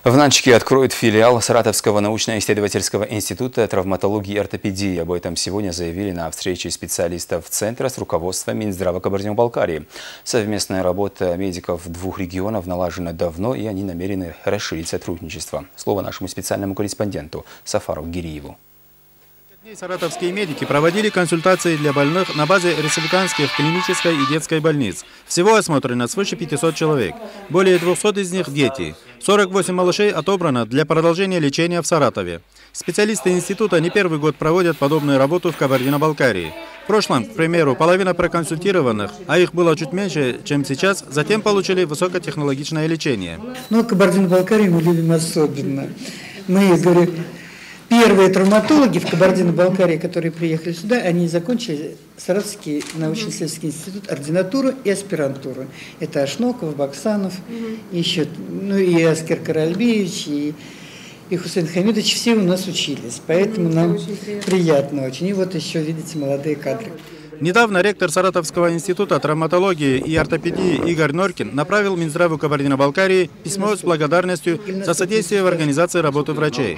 В Нанчике откроют филиал Саратовского научно-исследовательского института травматологии и ортопедии. Об этом сегодня заявили на встрече специалистов Центра с руководством Минздрава Кабардино-Балкарии. Совместная работа медиков двух регионов налажена давно, и они намерены расширить сотрудничество. Слово нашему специальному корреспонденту Сафару Гириеву. Саратовские медики проводили консультации для больных на базе республиканских клинической и детской больниц. Всего осмотрено свыше 500 человек. Более 200 из них – дети. 48 малышей отобрано для продолжения лечения в Саратове. Специалисты института не первый год проводят подобную работу в Кабардино-Балкарии. В прошлом, к примеру, половина проконсультированных, а их было чуть меньше, чем сейчас, затем получили высокотехнологичное лечение. Но Кабардино-Балкарию мы любим особенно. Мы, говорю, первые травматологи в Кабардино-Балкарии, которые приехали сюда, они закончили Саратовский научно-исследовательский институт, ординатуру и аспирантуру. Это Ашноков, Баксанов, еще, и Аскер Каральбиевич, и Хусейн Хамидович, все у нас учились. Поэтому нам приятно очень. И вот еще, видите, молодые кадры. Недавно ректор Саратовского института травматологии и ортопедии Игорь Норкин направил Минздраву Кабардино-Балкарии письмо с благодарностью за содействие в организации работы врачей.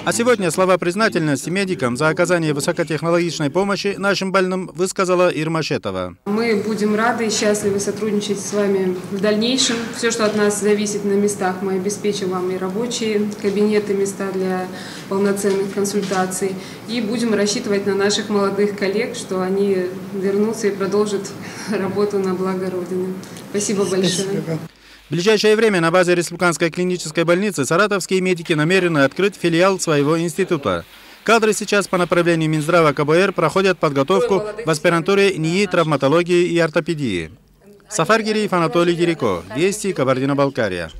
А сегодня слова признательности медикам за оказание высокотехнологичной помощи нашим больным высказала Ирма Шетова. Мы будем рады и счастливы сотрудничать с вами в дальнейшем. Все, что от нас зависит на местах, мы обеспечим вам и рабочие кабинеты, места для полноценных консультаций. И будем рассчитывать на наших молодых коллег, что они вернутся и продолжат работу на благо Родины. Спасибо большое. В ближайшее время на базе Республиканской клинической больницы саратовские медики намерены открыть филиал своего института. Кадры сейчас по направлению Минздрава КБР проходят подготовку в аспирантуре НИИ травматологии и ортопедии. Сафар Гириев, Анатолий Гирико. Вести, Кабардино-Балкария.